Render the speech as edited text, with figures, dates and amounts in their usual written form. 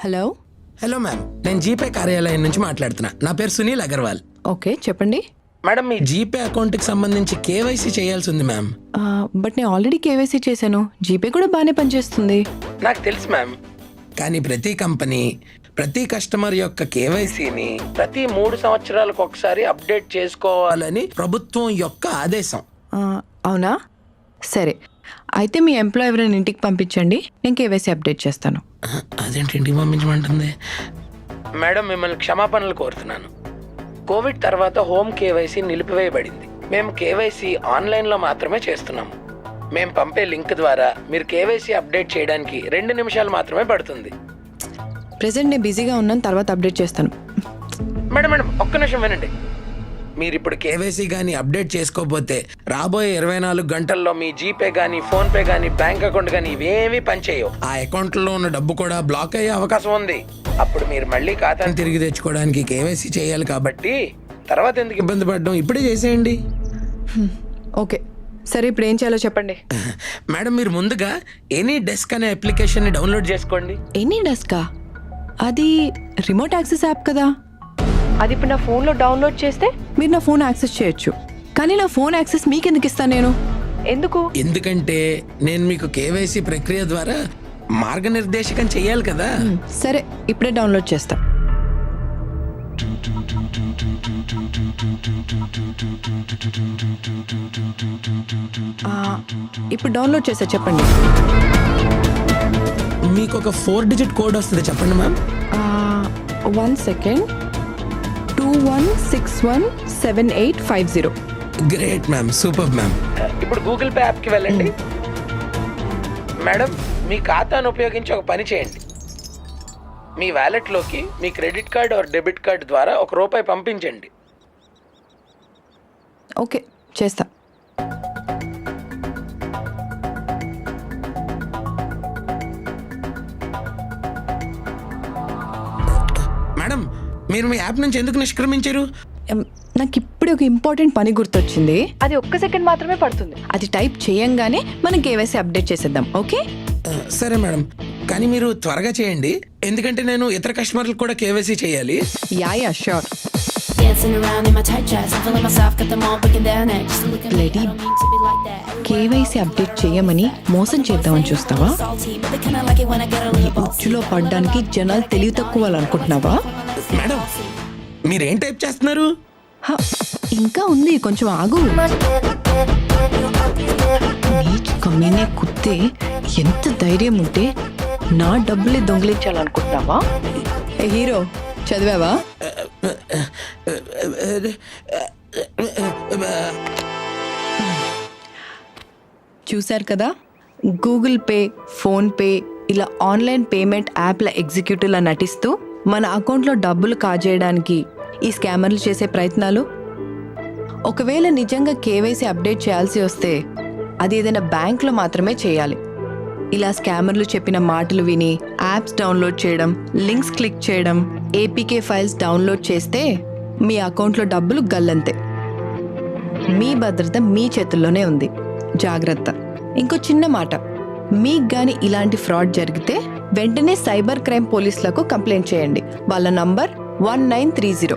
Hello. Hello ma'am, నేను GPay కార్యాలయం నుంచి మాట్లాడుతున్నా. నా పేరు సునీల్ అగర్వాల్. ఓకే, చెప్పండి. మేడం, మీ జీపే అకౌంట్కి సంబంధించి కేవైసీ చేయాల్సి ఉంది మ్యామ్. బట్ నేను ఆల్రెడీ కేవైసీ చేశాను. జీపే కూడా బాగానే పనిచేస్తుంది. నాకు తెలుసు మ్యామ్, కానీ ప్రతి కంపెనీ ప్రతి కస్టమర్ యొక్క కేవైసీని ప్రతి 3 సంవత్సరాలకు ఒకసారి అప్డేట్ చేసుకోవాలని ప్రభుత్వం యొక్క ఆదేశం. అవునా? సరే, అయితే మీ ఎంప్లాయ్ ఎవరైనా ఇంటికి పంపించండి, నేను కేవైసీ అప్డేట్ చేస్తాను. అదేంటి ఇంటికి పంపించమంటుంది? మేడం, మిమ్మల్ని క్షమాపణలు కోరుతున్నాను. కోవిడ్ తర్వాత హోమ్ కేవైసీ నిలిపివేయబడింది. మేము కేవైసీ ఆన్లైన్లో మాత్రమే చేస్తున్నాము. మేము పంపే లింక్ ద్వారా మీరు కేవైసీ అప్డేట్ చేయడానికి 2 నిమిషాలు మాత్రమే పడుతుంది. ప్రెసెంట్ నేను బిజీగా ఉన్నాను, తర్వాత అప్డేట్ చేస్తాను. మేడం ఒక్క నిమిషం వినండి. మీరు ఇప్పుడు కేవైసీ కానీ అప్డేట్ చేసుకోకపోతే రాబోయే 24 గంటల్లో మీ జీపే కానీ ఫోన్పే కానీ బ్యాంక్ అకౌంట్ కానీ ఇవేమీ పనిచేయవు. ఆ అకౌంట్లో ఉన్న డబ్బు కూడా బ్లాక్ అయ్యే అవకాశం ఉంది. అప్పుడు మీరు మళ్ళీ ఖాతాను తిరిగి తెచ్చుకోవడానికి కేవైసీ చేయాలి. కాబట్టి తర్వాత ఎందుకు ఇబ్బంది పడడం, ఇప్పుడే చేసేయండి. ఓకే, సరే, ఇప్పుడు ఏం చేయాలో చెప్పండి. మేడం, మీరు ముందుగా ఎనీ డెస్క్ అనే అప్లికేషన్ని డౌన్లోడ్ చేసుకోండి. ఎనీ డెస్కా? అది రిమోట్ యాక్సెస్ యాప్ కదా. అది ఇప్పుడు నా ఫోన్లో డౌన్లోడ్ చేస్తే మీరు నా ఫోన్ యాక్సెస్ చేయొచ్చు. కానీ నా ఫోన్ యాక్సెస్ మీకు ఎందుకు ఇస్తాను నేను? ఎందుకంటే నేను మీకు కేవైసీ ప్రక్రియ ద్వారా మార్గనిర్దేశకం చెయ్యాలి కదా. సరే, ఇప్పుడే డౌన్లోడ్ చేస్తా. ఇప్పుడు డౌన్లోడ్ చేసా, చెప్పండి. మీకు ఒక 4 డిజిట్ కోడ్ వస్తుంది, చెప్పండి ma'am. 1 second. 21617850. Great ma'am, super ma'am. ఇప్పుడు గూగుల్ పే యాప్కి వెళ్ళండి. మేడం, మీ ఖాతాను ఉపయోగించి ఒక పని చేయండి. మీ వ్యాలెట్లోకి మీ credit card or debit card ద్వారా ₹1 పంపించండి. ఓకే, చేస్తా. మేడం, మీరు మీ యాప్ నుంచి ఎందుకు నిష్క్రమించారు? నాకు ఇప్పుడే ఒక ఇంపార్టెంట్ పని గుర్తొచ్చింది. అది 1 సెకండ్ మాత్రమే పడుతుంది. అది టైప్ చేయంగానే మనం కేవైసీ అప్డేట్ చేసేద్దాం. ఓకే, సరే మేడం, కానీ మీరు త్వరగా చేయండి, ఎందుకంటే నేను ఇతర కస్టమర్లకు కూడా కేవైసీ చేయాలి. Yeah sure. కేవైసీ అప్డేట్ చేయమని మోసం చేద్దామని చూస్తావా? ఈ ఉచ్చులో పడ్డానికి జనాలు తెలివి తక్కువ అనుకుంటున్నావా? మేడం, మీరేం టైప్ చేస్తున్నారు? ఇంకా ఉంది, కొంచెం ఆగు. నీకు కమ్మీనే కుత్తే ఎంత ధైర్యం ఉంటే నా డబ్బులే దొంగిలించాలనుకుంటున్నావా? హీరో, చదివావా? చూశారు కదా, గూగుల్ పే, ఫోన్పే ఇలా ఆన్లైన్ పేమెంట్ యాప్ల ఎగ్జిక్యూటివ్లా నటిస్తూ మన అకౌంట్లో డబ్బులు కాజేయడానికి ఈ స్కామర్లు చేసే ప్రయత్నాలు. ఒకవేళ నిజంగా కేవైసీ అప్డేట్ చేయాల్సి వస్తే అది ఏదైనా బ్యాంక్లో మాత్రమే చేయాలి. ఇలా స్కామర్లు చెప్పిన మాటలు విని యాప్స్ డౌన్లోడ్ చేయడం, లింక్స్ క్లిక్ చేయడం, ఏపీకే ఫైల్స్ డౌన్లోడ్ చేస్తే మీ అకౌంట్లో డబ్బులు గల్లంతే. మీ భద్రత మీ చేతుల్లోనే ఉంది, జాగ్రత్త. ఇంకో చిన్న మాట, మీకు కానీ ఇలాంటి ఫ్రాడ్ జరిగితే వెంటనే సైబర్ క్రైమ్ పోలీసులకు కంప్లైంట్ చేయండి. వాళ్ళ నంబర్ 1930.